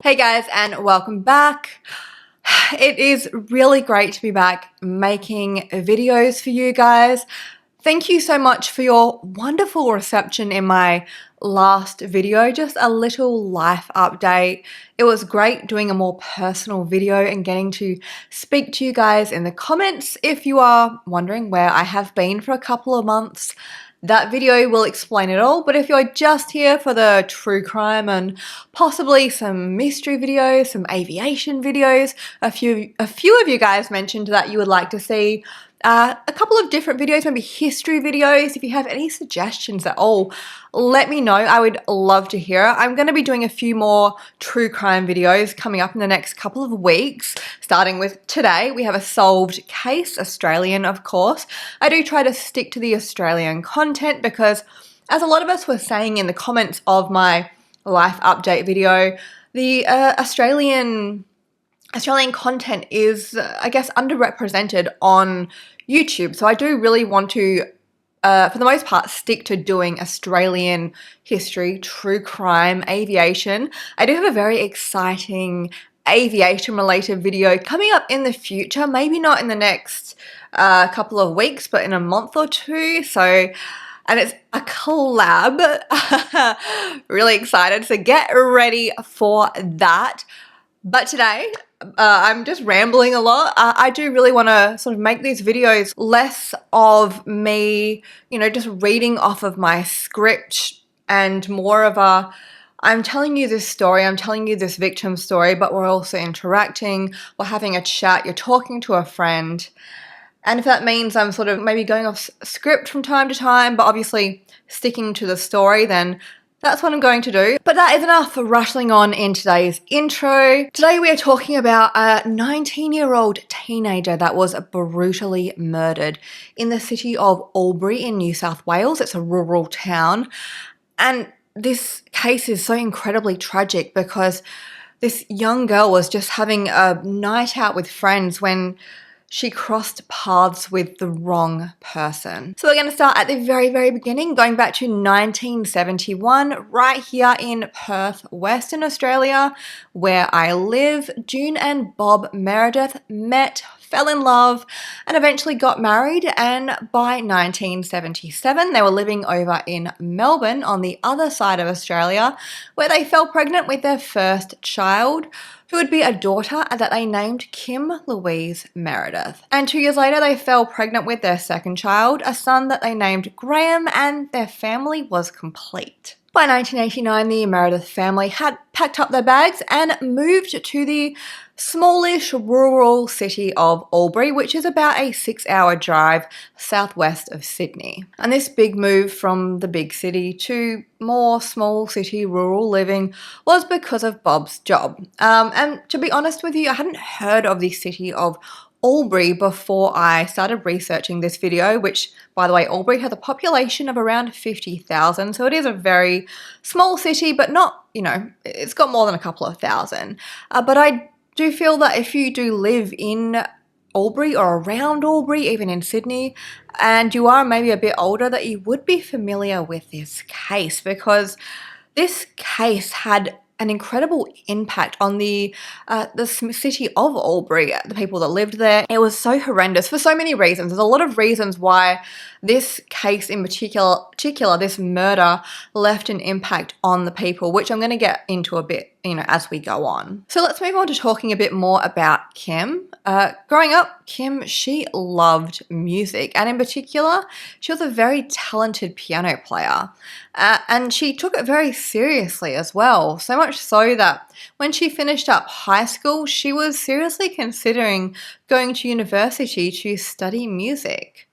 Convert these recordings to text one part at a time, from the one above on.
Hey guys, and welcome back. It is really great to be back making videos for you guys. Thank you so much for your wonderful reception in my last video, just a little life update. It was great doing a more personal video and getting to speak to you guys in the comments. If you are wondering where I have been for a couple of months, that video will explain it all. But if you're just here for the true crime and possibly some mystery videos, some aviation videos, a few of you guys mentioned that you would like to see a couple of different videos, maybe history videos. If you have any suggestions at all, let me know. I would love to hear it. I'm going to be doing a few more true crime videos coming up in the next couple of weeks, starting with today. We have a solved case, Australian, of course. I do try to stick to the Australian content because, as a lot of us were saying in the comments of my life update video, the Australian content is, I guess, underrepresented on YouTube. So I do really want to, for the most part, stick to doing Australian history, true crime, aviation. I do have a very exciting aviation-related video coming up in the future, maybe not in the next couple of weeks, but in a month or two. So, and it's a collab. Really excited. So get ready for that. But today, I'm just rambling a lot. I do really want to sort of make these videos less of me, just reading off of my script and more of a, I'm telling you this story, I'm telling you this victim story, but we're also interacting, we're having a chat, you're talking to a friend. And if that means I'm sort of maybe going off script from time to time, but obviously sticking to the story, then that's what I'm going to do. But that is enough for rattling on in today's intro. Today we are talking about a 19-year-old teenager that was brutally murdered in the city of Albury in New South Wales. It's a rural town. And this case is so incredibly tragic because this young girl was just having a night out with friends when she crossed paths with the wrong person. So we're going to start at the very, very beginning, going back to 1971, right here in Perth, Western Australia, where I live. June and Bob Meredith met, fell in love, and eventually got married, and by 1977 they were living over in Melbourne on the other side of Australia, where they fell pregnant with their first child, who would be a daughter that they named Kim Louise Meredith. And 2 years later, they fell pregnant with their second child, a son that they named Graham, and their family was complete. By 1989, the Meredith family had packed up their bags and moved to the smallish rural city of Albury, which is about a 6-hour drive southwest of Sydney. And this big move from the big city to more small city rural living was because of Bob's job. And to be honest with you, I hadn't heard of the city of Albury before I started researching this video, which, by the way, Albury has a population of around 50,000, so it is a very small city, but not, it's got more than a couple of thousand. But I do feel that if you do live in Albury or around Albury, even in Sydney, and you are maybe a bit older, that you would be familiar with this case, because this case had an incredible impact on the city of Albury, the people that lived there. It was so horrendous for so many reasons. There's a lot of reasons why this case in particular, this murder, left an impact on the people, which I'm going to get into a bit, as we go on. So let's move on to talking a bit more about Kim. Growing up, Kim, she loved music, and in particular, she was a very talented piano player. And she took it very seriously as well, so much so that when she finished up high school, she was seriously considering going to university to study music.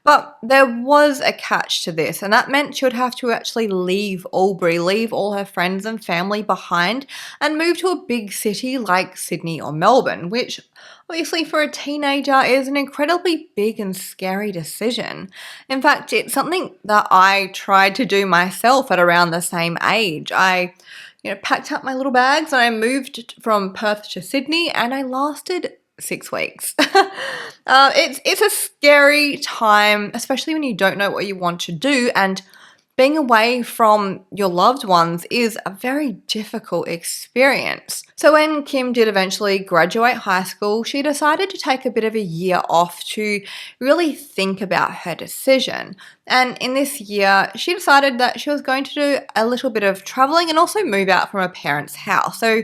But there was a catch to this, and that meant she would have to actually leave Albury, leave all her friends and family behind, and move to a big city like Sydney or Melbourne, which obviously for a teenager is an incredibly big and scary decision. In fact, it's something that I tried to do myself at around the same age. I packed up my little bags and I moved from Perth to Sydney, and I lasted 6 weeks. It's a scary time, especially when you don't know what you want to do, and being away from your loved ones is a very difficult experience. So when Kim did eventually graduate high school, she decided to take a bit of a year off to really think about her decision. And in this year, she decided that she was going to do a little bit of traveling and also move out from her parents' house. So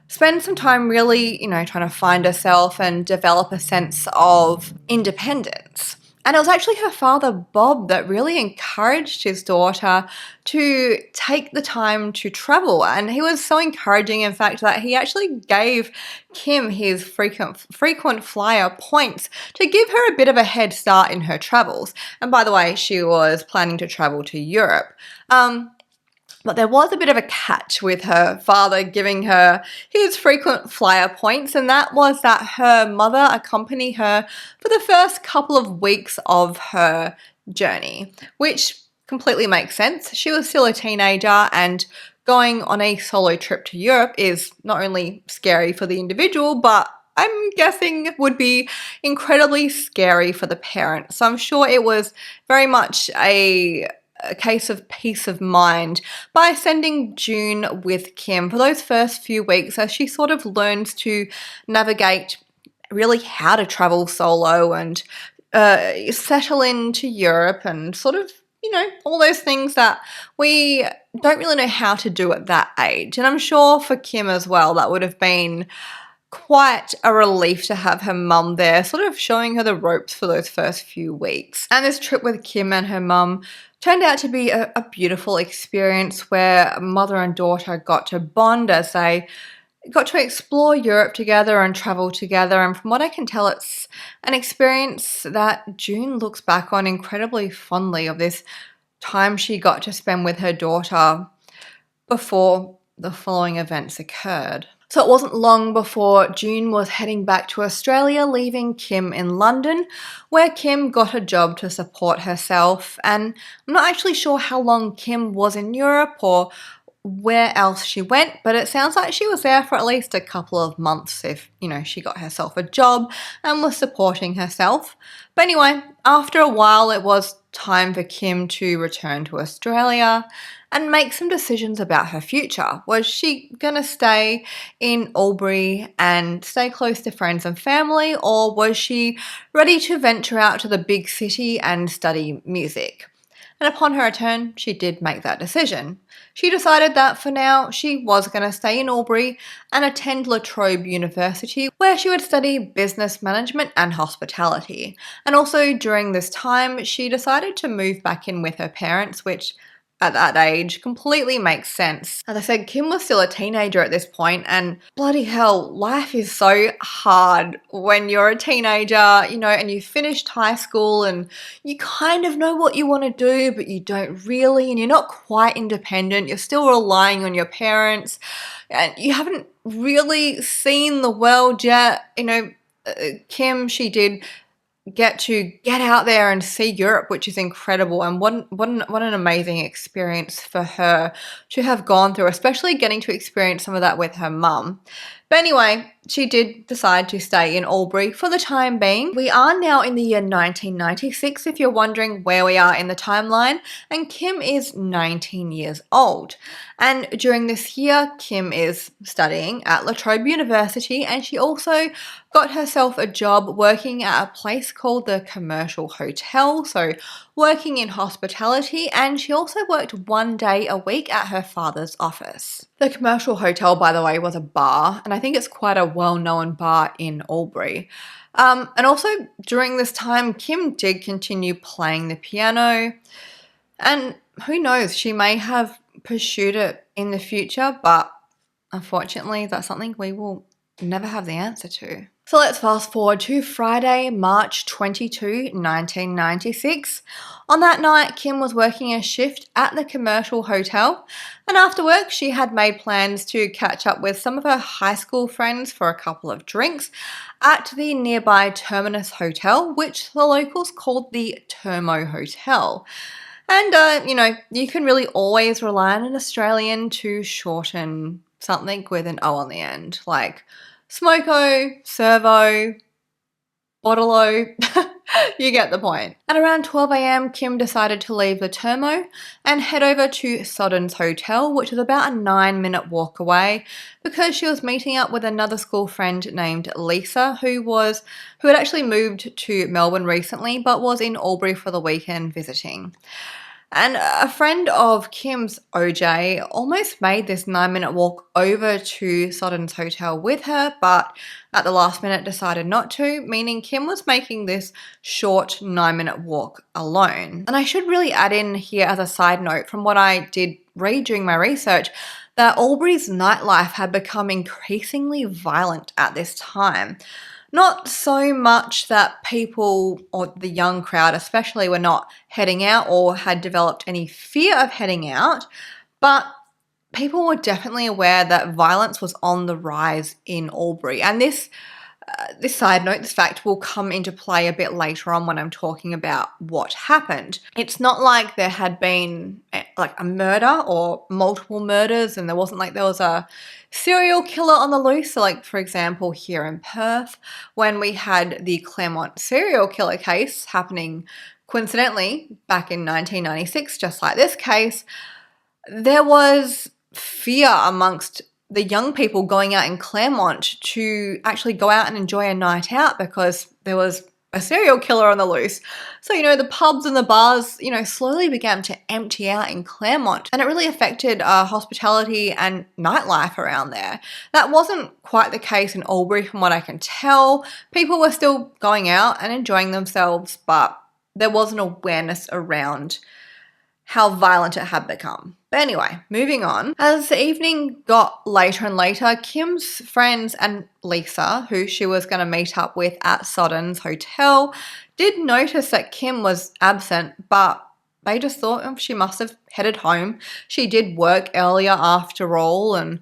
spend some time really, trying to find herself and develop a sense of independence. And it was actually her father, Bob, that really encouraged his daughter to take the time to travel. And he was so encouraging, in fact, that he actually gave Kim his frequent flyer points to give her a bit of a head start in her travels. And by the way, she was planning to travel to Europe. But there was a bit of a catch with her father giving her his frequent flyer points, and that was that her mother accompanied her for the first couple of weeks of her journey, which completely makes sense. She was still a teenager, and going on a solo trip to Europe is not only scary for the individual, but I'm guessing would be incredibly scary for the parents. So I'm sure it was very much a case of peace of mind by sending June with Kim for those first few weeks as she sort of learns to navigate really how to travel solo and settle into Europe and sort of, all those things that we don't really know how to do at that age. And I'm sure for Kim as well, that would have been quite a relief to have her mum there, sort of showing her the ropes for those first few weeks. And this trip with Kim and her mum turned out to be a beautiful experience where mother and daughter got to bond as they got to explore Europe together and travel together. And from what I can tell, it's an experience that June looks back on incredibly fondly, of this time she got to spend with her daughter before the following events occurred. So it wasn't long before June was heading back to Australia, leaving Kim in London, where Kim got a job to support herself. And I'm not actually sure how long Kim was in Europe or where else she went, but it sounds like she was there for at least a couple of months if, she got herself a job and was supporting herself. But anyway, after a while, it was time for Kim to return to Australia and make some decisions about her future. Was she going to stay in Albury and stay close to friends and family, or was she ready to venture out to the big city and study music? And upon her return, she did make that decision. She decided that for now, she was going to stay in Albury and attend La Trobe University, where she would study business management and hospitality. And also during this time, she decided to move back in with her parents, which at that age completely makes sense. As I said, Kim was still a teenager at this point, and bloody hell, life is so hard when you're a teenager, and you've finished high school and you kind of know what you want to do, but you don't really, and you're not quite independent. You're still relying on your parents, and you haven't really seen the world yet. Kim, she did get out there and see Europe, which is incredible, and what an amazing experience for her to have gone through, especially getting to experience some of that with her mum. But anyway, she did decide to stay in Albury for the time being. We are now in the year 1996, if you're wondering where we are in the timeline, and Kim is 19 years old. And during this year, Kim is studying at La Trobe University, and she also got herself a job working at a place called the Commercial Hotel, so working in hospitality, and she also worked one day a week at her father's office. The Commercial Hotel, by the way, was a bar, and I think it's quite a well-known bar in Albury. And also during this time, Kim did continue playing the piano, and who knows, she may have pursued it in the future, but unfortunately, that's something we will never have the answer to. So let's fast forward to Friday, March 22, 1996. On that night, Kim was working a shift at the Commercial Hotel, and after work, she had made plans to catch up with some of her high school friends for a couple of drinks at the nearby Terminus Hotel, which the locals called the Termo Hotel. And, you can really always rely on an Australian to shorten something with an O on the end, like Smoko, Servo, Bottle-O. You get the point. At around 12 a.m, Kim decided to leave the Termo and head over to Sodden's Hotel, which is about a 9-minute walk away, because she was meeting up with another school friend named Lisa, who had actually moved to Melbourne recently but was in Albury for the weekend visiting. And a friend of Kim's, OJ, almost made this 9-minute walk over to Sodden's Hotel with her, but at the last minute decided not to, meaning Kim was making this short 9-minute walk alone. And I should really add in here as a side note from what I did read during my research, that Albury's nightlife had become increasingly violent at this time. Not so much that people, or the young crowd especially, were not heading out or had developed any fear of heading out, but people were definitely aware that violence was on the rise in Albury. And this side note, this fact, will come into play a bit later on when I'm talking about what happened. It's not like there had been like a murder or multiple murders, and there wasn't like there was a serial killer on the loose. So like, for example, here in Perth, when we had the Claremont serial killer case happening coincidentally back in 1996, just like this case, there was fear amongst the young people going out in Claremont to actually go out and enjoy a night out because there was a serial killer on the loose. So, the pubs and the bars, slowly began to empty out in Claremont, and it really affected hospitality and nightlife around there. That wasn't quite the case in Albury from what I can tell. People were still going out and enjoying themselves, but there was an awareness around how violent it had become. But anyway, moving on. As the evening got later and later, Kim's friends and Lisa, who she was going to meet up with at Sodden's Hotel, did notice that Kim was absent, but they just thought she must have headed home. She did work earlier after all, and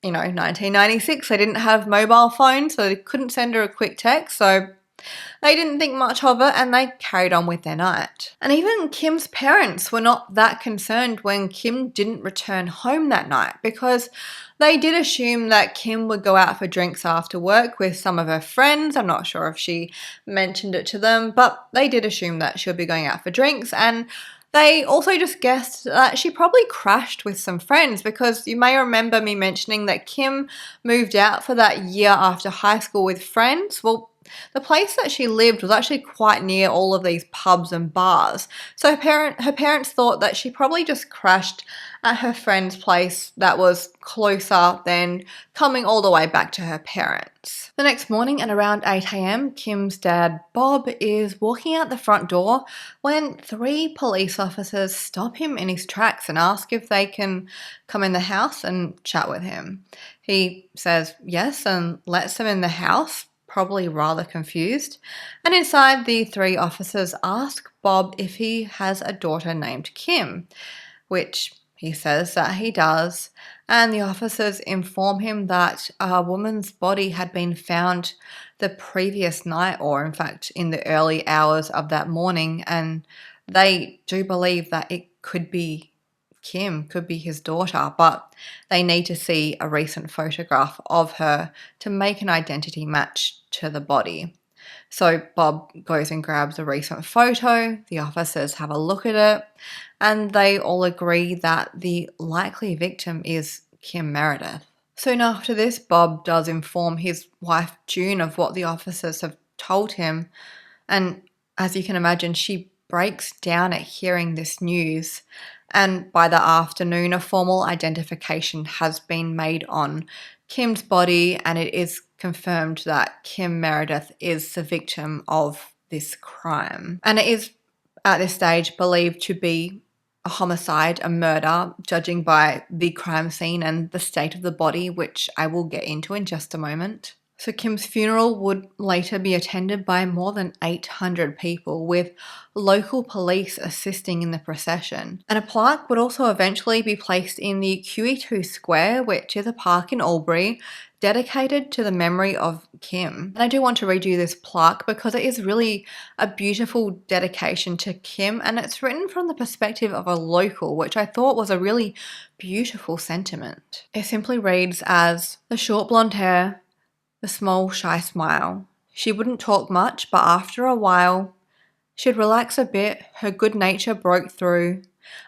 1996, they didn't have mobile phones, so they couldn't send her a quick text, so they didn't think much of it and they carried on with their night. And even Kim's parents were not that concerned when Kim didn't return home that night, because they did assume that Kim would go out for drinks after work with some of her friends. I'm not sure if she mentioned it to them, but they did assume that she would be going out for drinks, and they also just guessed that she probably crashed with some friends, because you may remember me mentioning that Kim moved out for that year after high school with friends. Well, the place that she lived was actually quite near all of these pubs and bars. So her parents thought that she probably just crashed at her friend's place that was closer than coming all the way back to her parents. The next morning at around 8 a.m, Kim's dad, Bob, is walking out the front door when 3 police officers stop him in his tracks and ask if they can come in the house and chat with him. He says yes and lets them in the house, probably rather confused. And inside, the 3 officers ask Bob if he has a daughter named Kim, which he says that he does. And the officers inform him that a woman's body had been found the previous night, or in fact in the early hours of that morning, and they do believe that it could be Kim, could be his daughter, but they need to see a recent photograph of her to make an identity match to the body. So Bob goes and grabs a recent photo, the officers have a look at it, and they all agree that the likely victim is Kim Meredith. Soon after this, Bob does inform his wife June of what the officers have told him, and as you can imagine, she breaks down at hearing this news. And by the afternoon, a formal identification has been made on Kim's body, and it is confirmed that Kim Meredith is the victim of this crime. And it is, at this stage, believed to be a homicide, a murder, judging by the crime scene and the state of the body, which I will get into in just a moment. So Kim's funeral would later be attended by more than 800 people, with local police assisting in the procession. And a plaque would also eventually be placed in the QE2 Square, which is a park in Albury, dedicated to the memory of Kim. And I do want to read you this plaque because it is really a beautiful dedication to Kim, and it's written from the perspective of a local, which I thought was a really beautiful sentiment. It simply reads as, "The short blonde hair, the small, shy smile. She wouldn't talk much, but after a while, She'd relax a bit, her good nature broke through.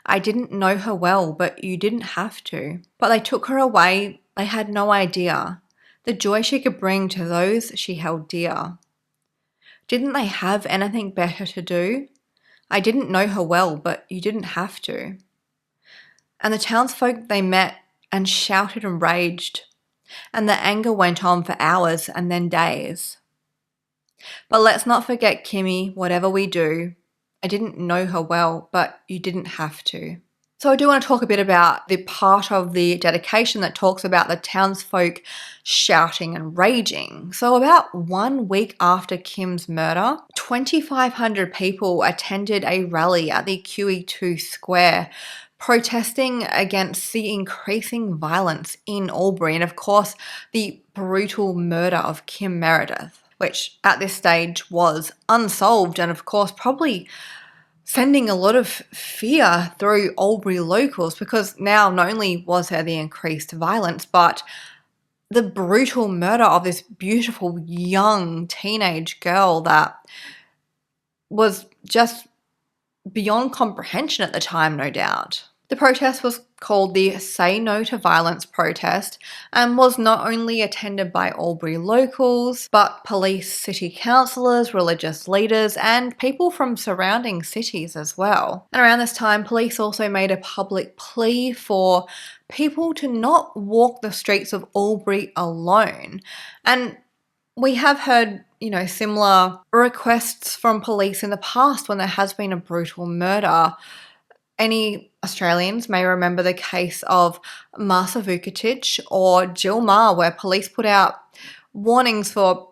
I didn't know her well, but you didn't have to. But they took her away, they had no idea. The joy she could bring to those she held dear. Didn't they have anything better to do? I didn't know her well, but you didn't have to. And the townsfolk they met and shouted and raged, and the anger went on for hours and then days. But let's not forget Kimmy, whatever we do. I didn't know her well, but you didn't have to. So I do want to talk a bit about the part of the dedication that talks about the townsfolk shouting and raging. So about 1 week after Kim's murder, 2,500 people attended a rally at the QE2 Square protesting against the increasing violence in Albury and, of course, the brutal murder of Kim Meredith, which at this stage was unsolved and, of course, probably sending a lot of fear through Albury locals, because now not only was there the increased violence, but the brutal murder of this beautiful young teenage girl that was just beyond comprehension at the time, no doubt. The protest was called the Say No to Violence protest and was not only attended by Albury locals, but police, city councillors, religious leaders, and people from surrounding cities as well. And around this time, police also made a public plea for people to not walk the streets of Albury alone. And we have heard, similar requests from police in the past when there has been a brutal murder. Any Australians may remember the case of Marsa Vukotic or Jill Meagher, where police put out warnings for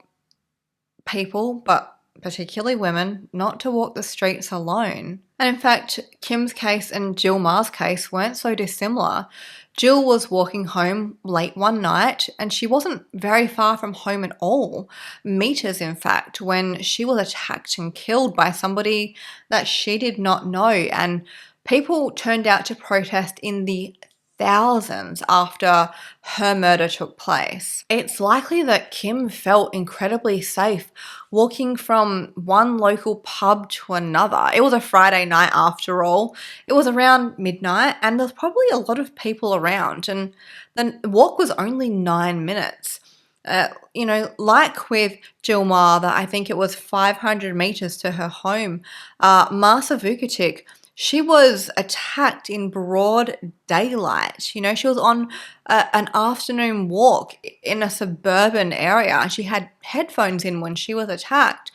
people, but particularly women, not to walk the streets alone. And in fact, Kim's case and Jill Meagher's case weren't so dissimilar. Jill was walking home late one night and she wasn't very far from home at all, meters in fact, when she was attacked and killed by somebody that she did not know. And people turned out to protest in the thousands after her murder took place. It's likely that Kim felt incredibly safe walking from one local pub to another. It was a Friday night after all. It was around midnight and there's probably a lot of people around, and the walk was only 9 minutes. Like with Jill Meagher, I think it was 500 meters to her home. Marsa Vukotic, she was attacked in broad daylight. She was on an afternoon walk in a suburban area. She had headphones in when she was attacked.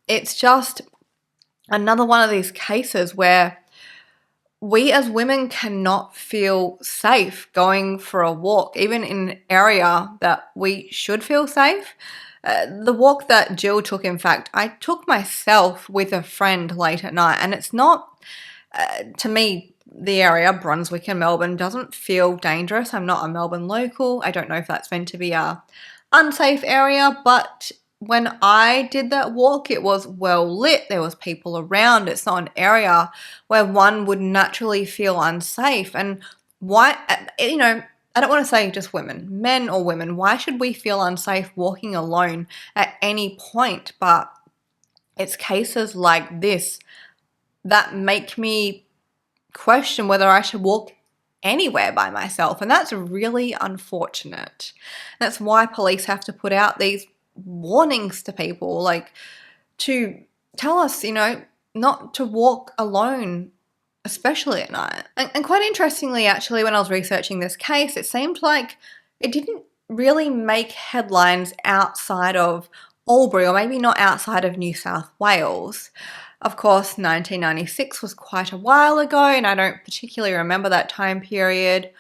It's just another one of these cases where we as women cannot feel safe going for a walk, even in an area that we should feel safe. The walk that Jill took, in fact, I took myself with a friend late at night, and it's not... to me, the area, Brunswick and Melbourne, doesn't feel dangerous. I'm not a Melbourne local. I don't know if that's meant to be a unsafe area, but when I did that walk, it was well lit. There was people around. It's not an area where one would naturally feel unsafe. And why, I don't want to say just women, men or women, why should we feel unsafe walking alone at any point? But it's cases like this that make me question whether I should walk anywhere by myself. And that's really unfortunate. That's why police have to put out these warnings to people, to tell us, not to walk alone, especially at night. And quite interestingly, actually, when I was researching this case, it seemed like it didn't really make headlines outside of Albury, or maybe not outside of New South Wales. Of course, 1996 was quite a while ago, and I don't particularly remember that time period.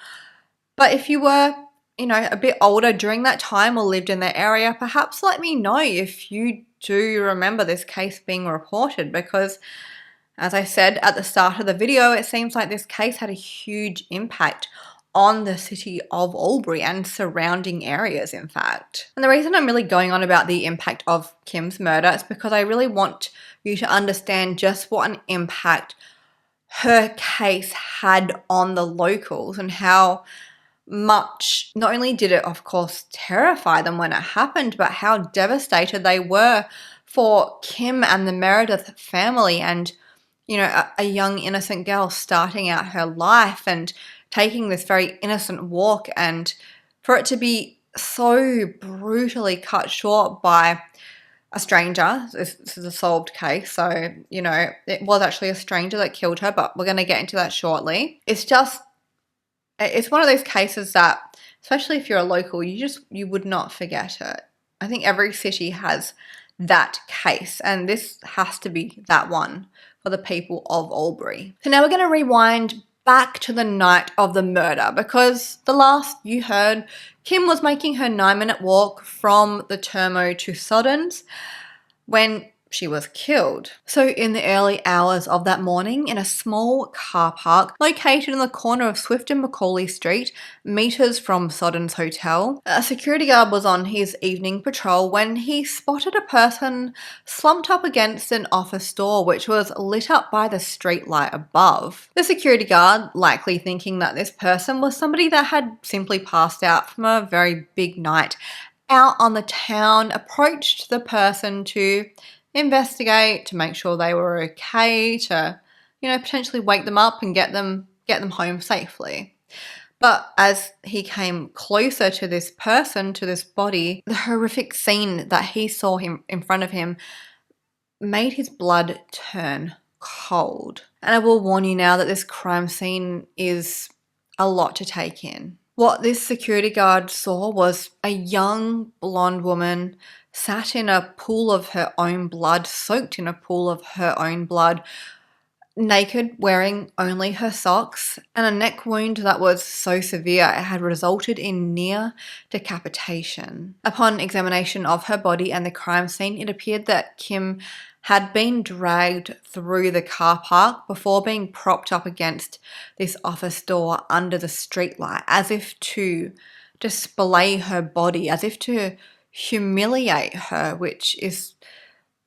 But if you were, a bit older during that time or lived in the area, perhaps let me know if you do remember this case being reported, because as I said at the start of the video, it seems like this case had a huge impact on the city of Albury and surrounding areas, in fact. And the reason I'm really going on about the impact of Kim's murder is because I really want you to understand just what an impact her case had on the locals, and how much, not only did it of course terrify them when it happened, but how devastated they were for Kim and the Meredith family and, you know, a young innocent girl starting out her life and taking this very innocent walk, and for it to be so brutally cut short by a stranger. This is a solved case, so, you know, it was actually a stranger that killed her, but we're going to get into that shortly. It's one of those cases that, especially if you're a local, you would not forget it. I think every city has that case, and this has to be that one for the people of Albury. So now we're going to rewind back to the night of the murder, because the last you heard, Kim was making her 9-minute walk from the Termo to Soddens when she was killed. So in the early hours of that morning, in a small car park located in the corner of Swift and Macaulay Street, meters from Soddens Hotel, a security guard was on his evening patrol when he spotted a person slumped up against an office door which was lit up by the street light above. The security guard, likely thinking that this person was somebody that had simply passed out from a very big night out on the town, approached the person to investigate, to make sure they were okay, to, you know, potentially wake them up and get them home safely. But as he came closer to this person, to this body, the horrific scene that he saw him in front of him made his blood turn cold. And I will warn you now that this crime scene is a lot to take in. What this security guard saw was a young blonde woman sat in a pool of her own blood, soaked in a pool of her own blood, naked, wearing only her socks, and a neck wound that was so severe it had resulted in near decapitation. Upon examination of her body and the crime scene, it appeared that Kim had been dragged through the car park before being propped up against this office door under the streetlight, as if to display her body, as if to humiliate her, which is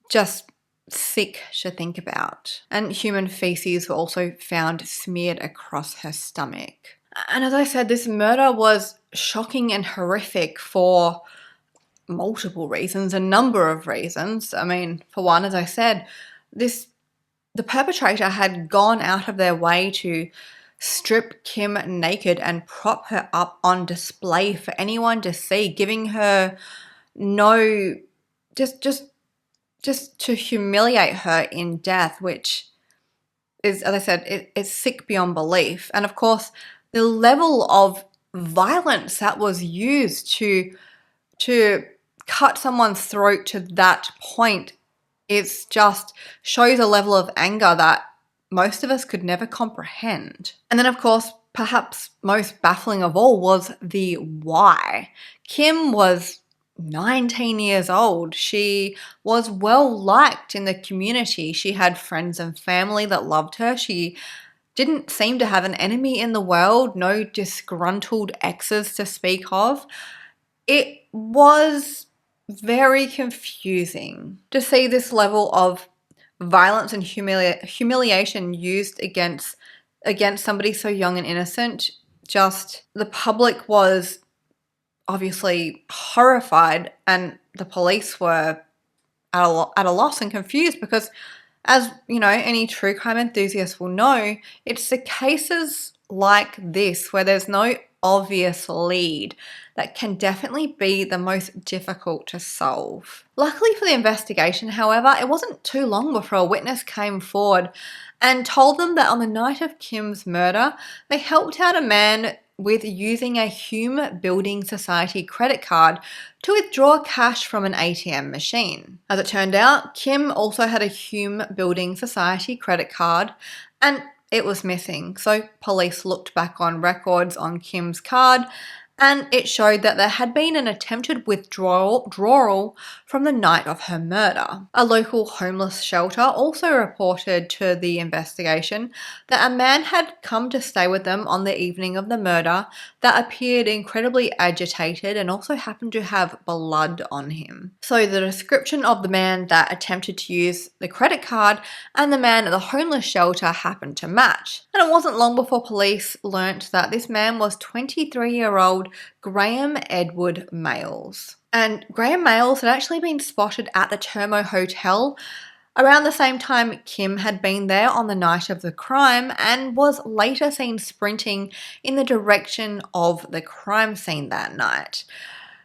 just sick to think about. And human feces were also found smeared across her stomach. And as I said, this murder was shocking and horrific for multiple reasons, a number of reasons. I mean, for one, as I said, the perpetrator had gone out of their way to strip Kim naked and prop her up on display for anyone to see, giving her just to humiliate her in death, which is, as I said, it's sick beyond belief. And of course, the level of violence that was used to cut someone's throat to that point is just shows a level of anger that most of us could never comprehend. And then, of course, perhaps most baffling of all was the why. Kim was 19 years old. She was well liked in the community. She had friends and family that loved her. She didn't seem to have an enemy in the world, no disgruntled exes to speak of. It was very confusing to see this level of violence and humiliation used against somebody so young and innocent. Just the public was obviously horrified, and the police were at a loss and confused because, as you know, any true crime enthusiast will know, it's the cases like this where there's no obvious lead that can definitely be the most difficult to solve. Luckily for the investigation, however, it wasn't too long before a witness came forward and told them that on the night of Kim's murder, they helped out a man with using a Hume Building Society credit card to withdraw cash from an ATM machine. As it turned out, Kim also had a Hume Building Society credit card and it was missing. So police looked back on records on Kim's card and it showed that there had been an attempted withdrawal from the night of her murder. A local homeless shelter also reported to the investigation that a man had come to stay with them on the evening of the murder that appeared incredibly agitated and also happened to have blood on him. So the description of the man that attempted to use the credit card and the man at the homeless shelter happened to match. And it wasn't long before police learnt that this man was 23-year-old Graham Edward Males. And Graham Mayles had actually been spotted at the Termo Hotel around the same time Kim had been there on the night of the crime and was later seen sprinting in the direction of the crime scene that night.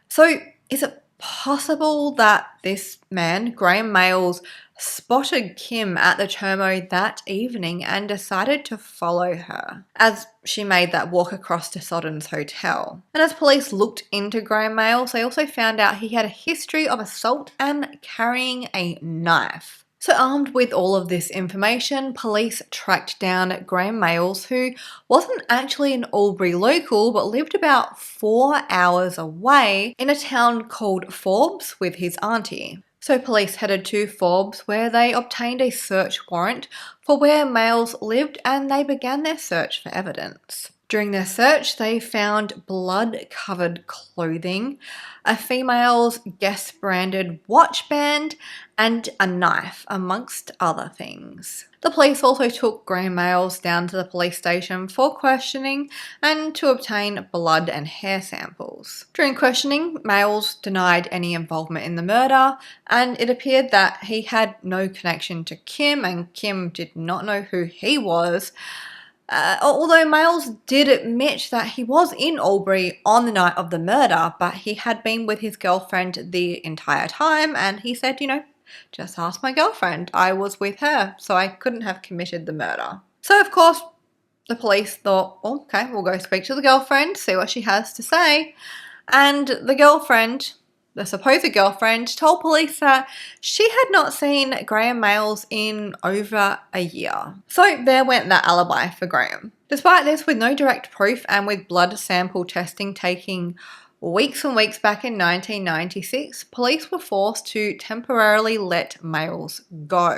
So is it possible that this man, Graham Mayles, spotted Kim at the Termo that evening and decided to follow her as she made that walk across to Sodden's hotel? And as police looked into Graham Mayles, they also found out he had a history of assault and carrying a knife. So armed with all of this information, police tracked down Graham Mayles, who wasn't actually an Albury local but lived about 4 hours away in a town called Forbes with his auntie. So police headed to Forbes where they obtained a search warrant for where Mayles lived and they began their search for evidence. During their search, they found blood-covered clothing, a female's Guess-branded watch band, and a knife, amongst other things. The police also took Graham Mayles down to the police station for questioning and to obtain blood and hair samples. During questioning, Mayles denied any involvement in the murder, and it appeared that he had no connection to Kim, and Kim did not know who he was. Although Mayles did admit that he was in Albury on the night of the murder, but he had been with his girlfriend the entire time, and he said, just ask my girlfriend. I was with her, so I couldn't have committed the murder. So, of course, the police thought, okay, we'll go speak to the girlfriend, see what she has to say. And the girlfriend, the supposed girlfriend, told police that she had not seen Graham Mayles in over a year. So there went that alibi for Graham. Despite this, with no direct proof and with blood sample testing taking weeks and weeks back in 1996, police were forced to temporarily let Mayles go.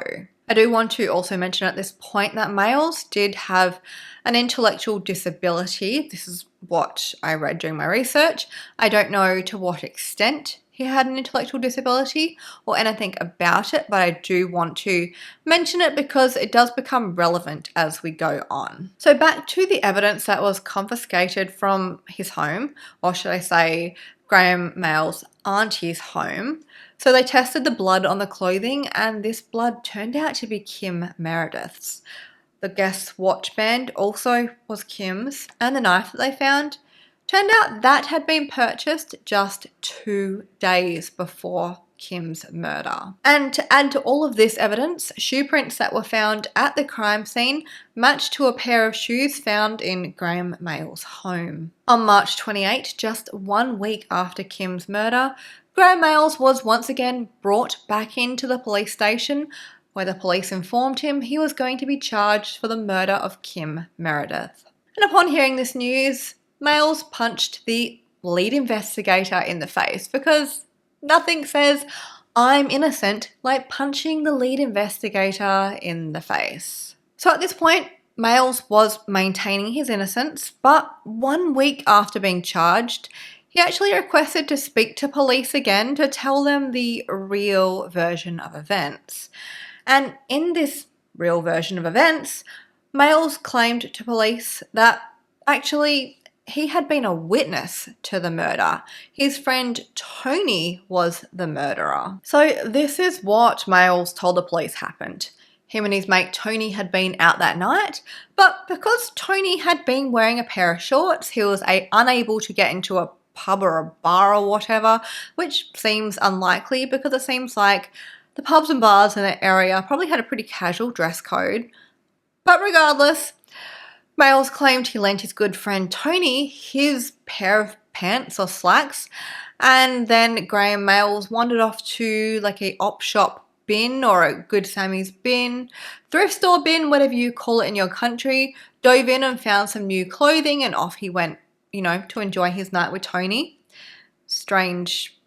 I do want to also mention at this point that Mayles did have an intellectual disability. This is what I read during my research. I don't know to what extent he had an intellectual disability or anything about it, but I do want to mention it because it does become relevant as we go on. So back to the evidence that was confiscated from his home, or should I say Graham Mayles' auntie's home. So they tested the blood on the clothing and this blood turned out to be Kim Meredith's. The Guess watch band also was Kim's, and the knife that they found turned out that had been purchased just 2 days before Kim's murder. And to add to all of this evidence, shoe prints that were found at the crime scene matched to a pair of shoes found in Graham Mayles' home. On March 28, just 1 week after Kim's murder, Graham Mayles was once again brought back into the police station where the police informed him he was going to be charged for the murder of Kim Meredith. And upon hearing this news, Mayles punched the lead investigator in the face because nothing says I'm innocent like punching the lead investigator in the face. So at this point, Mayles was maintaining his innocence, but 1 week after being charged, he actually requested to speak to police again to tell them the real version of events. And in this real version of events, Mayles claimed to police that actually he had been a witness to the murder. His friend Tony was the murderer. So this is what Mayles told the police happened. Him and his mate Tony had been out that night, but because Tony had been wearing a pair of shorts, he was unable to get into a pub or a bar or whatever, which seems unlikely because it seems like the pubs and bars in that area probably had a pretty casual dress code. But regardless, Mayles claimed he lent his good friend Tony his pair of pants or slacks, and then Graham Mayles wandered off to like a op shop bin or a Good Sammy's bin, thrift store bin, whatever you call it in your country, dove in and found some new clothing and off he went, to enjoy his night with Tony. Strange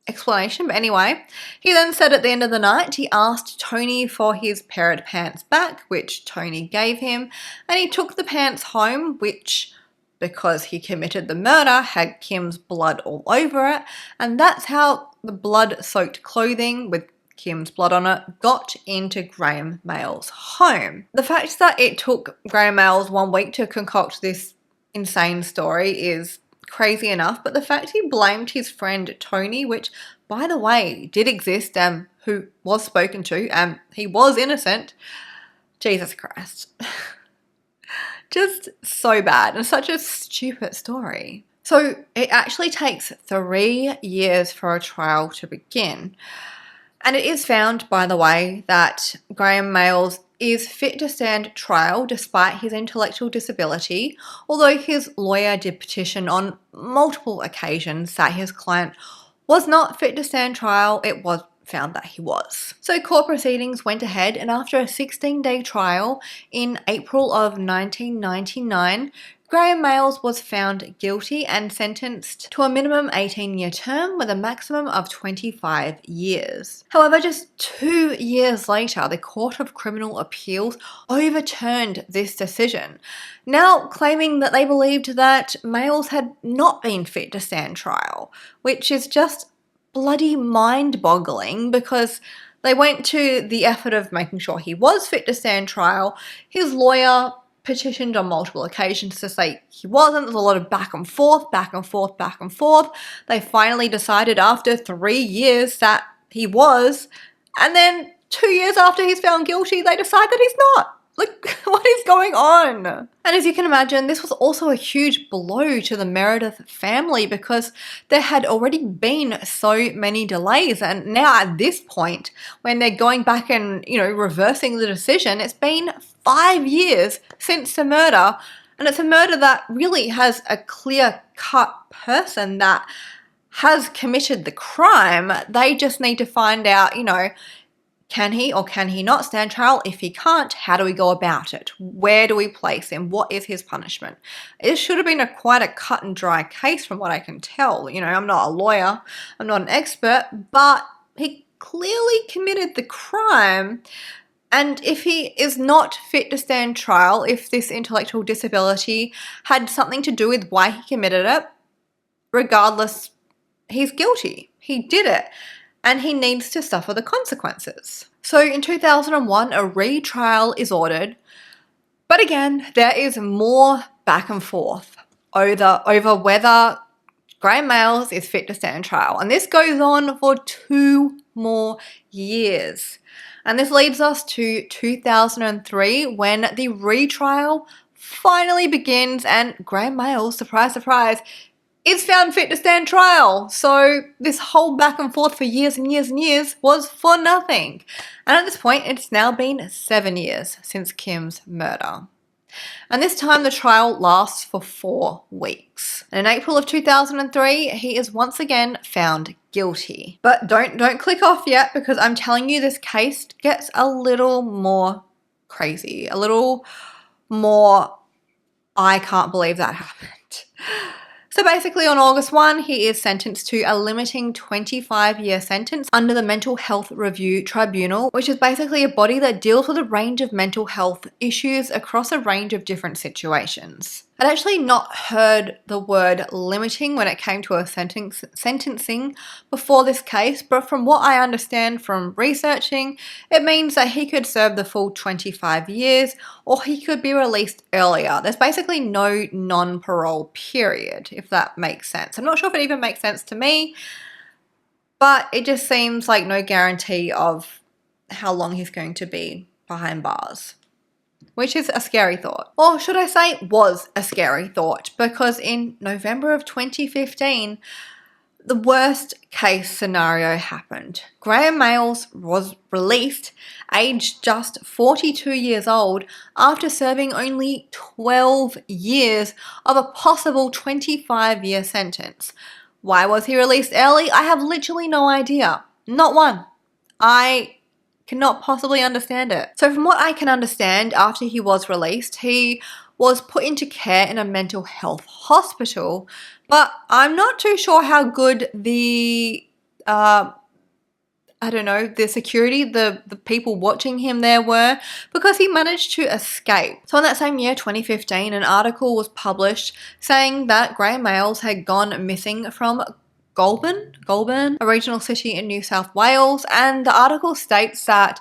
explanation, but anyway, he then said at the end of the night he asked Tony for his pair of pants back, which Tony gave him, and he took the pants home, which, because he committed the murder, had Kim's blood all over it, and that's how the blood-soaked clothing with Kim's blood on it got into Graham Mayles' home. The fact that it took Graham Mayles 1 week to concoct this insane story is crazy enough, but the fact he blamed his friend Tony, which, by the way, did exist, who was spoken to, he was innocent. Jesus Christ. Just so bad and such a stupid story. So it actually takes 3 years for a trial to begin. And it is found, by the way, that Graham Mayles is fit to stand trial despite his intellectual disability, although his lawyer did petition on multiple occasions that his client was not fit to stand trial. It was found that he was. So court proceedings went ahead, and after a 16-day trial in April of 1999, Graham Mayles was found guilty and sentenced to a minimum 18-year term with a maximum of 25 years. However, just 2 years later, the Court of Criminal Appeals overturned this decision, now claiming that they believed that Mayles had not been fit to stand trial, which is just bloody mind-boggling because they went to the effort of making sure he was fit to stand trial. His lawyer petitioned on multiple occasions to say he wasn't. There's a lot of back and forth, back and forth, back and forth. They finally decided after 3 years that he was, and then 2 years after he's found guilty, they decide that he's not. Like, what is going on? And as you can imagine, this was also a huge blow to the Meredith family because there had already been so many delays. And now at this point, when they're going back and, reversing the decision, it's been 5 years since the murder. And it's a murder that really has a clear-cut person that has committed the crime. They just need to find out, can he or can he not stand trial? If he can't, how do we go about it? Where do we place him? What is his punishment? It should have been quite a cut and dry case from what I can tell. I'm not a lawyer, I'm not an expert, but he clearly committed the crime. And if he is not fit to stand trial, if this intellectual disability had something to do with why he committed it, regardless, he's guilty. He did it. And he needs to suffer the consequences. So in 2001, a retrial is ordered. But again, there is more back and forth over whether Graham Mayles is fit to stand trial. And this goes on for 2 more years. And this leads us to 2003 when the retrial finally begins and Graham Mayles, surprise, surprise, is found fit to stand trial. So this whole back and forth for years and years and years was for nothing. And at this point, it's now been 7 years since Kim's murder. And this time the trial lasts for 4 weeks. And in April of 2003, he is once again found guilty. But don't click off yet because I'm telling you this case gets a little more crazy, a little more, I can't believe that happened. So basically on August 1, he is sentenced to a limiting 25-year sentence under the Mental Health Review Tribunal, which is basically a body that deals with a range of mental health issues across a range of different situations. I'd actually not heard the word limiting when it came to a sentencing before this case, but from what I understand from researching, it means that he could serve the full 25 years or he could be released earlier. There's basically no non-parole period, if that makes sense. I'm not sure if it even makes sense to me, but it just seems like no guarantee of how long he's going to be behind bars. Which is a scary thought. Or should I say was a scary thought, because in November of 2015, the worst case scenario happened. Graham Mayles was released, aged just 42 years old, after serving only 12 years of a possible 25-year sentence. Why was he released early? I have literally no idea. Not one. I cannot possibly understand it. So from what I can understand, after he was released, he was put into care in a mental health hospital, but I'm not too sure how good the the security, the people watching him there were, because he managed to escape. So in that same year, 2015, an article was published saying that Graham Mayles had gone missing from Goulburn, a regional city in New South Wales, and the article states that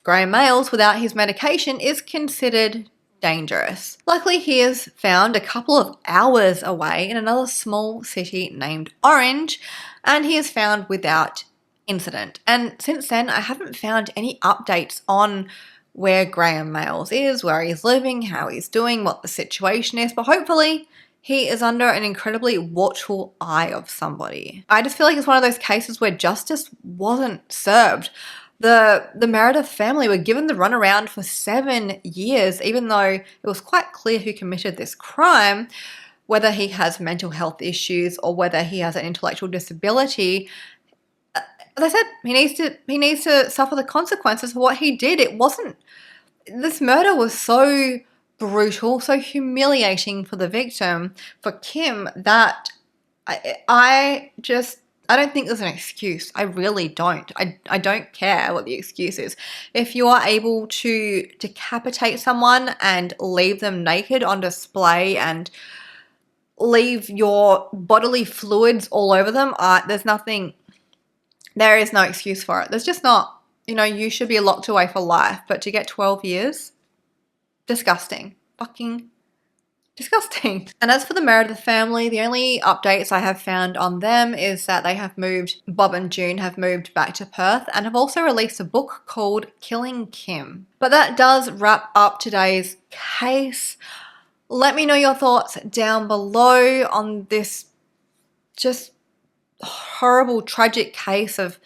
Graham Mayles, without his medication, is considered dangerous. Luckily, he is found a couple of hours away in another small city named Orange, and he is found without incident. And since then, I haven't found any updates on where Graham Mayles is, where he's living, how he's doing, what the situation is, but hopefully he is under an incredibly watchful eye of somebody. I just feel like it's one of those cases where justice wasn't served. The Meredith family were given the runaround for 7 years, even though it was quite clear who committed this crime, whether he has mental health issues or whether he has an intellectual disability. As I said, he needs to suffer the consequences for what he did. This murder was so brutal, so humiliating for the victim, for Kim, that I don't think there's an excuse. I really don't. I don't care what the excuse is. If you are able to decapitate someone and leave them naked on display and leave your bodily fluids all over them, there is no excuse for it. There's just not. You should be locked away for life, but to get 12 years, disgusting. Fucking disgusting. And as for the Meredith family, the only updates I have found on them is that Bob and June have moved back to Perth and have also released a book called Killing Kim. But that does wrap up today's case. Let me know your thoughts down below on this just horrible, tragic case of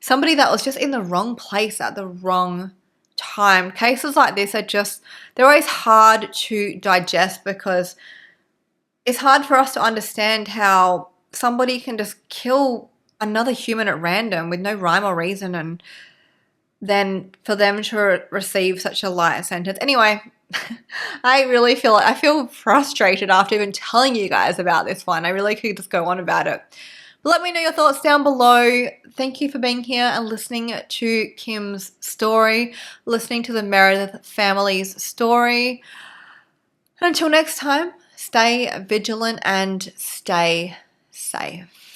somebody that was just in the wrong place at the wrong time. Cases like this they're always hard to digest because it's hard for us to understand how somebody can just kill another human at random with no rhyme or reason, and then for them to receive such a light sentence. Anyway, I feel frustrated after even telling you guys about this one. I really could just go on about it. But let me know your thoughts down below. Thank you for being here and listening to Kim's story, listening to the Meredith family's story. And until next time, stay vigilant and stay safe.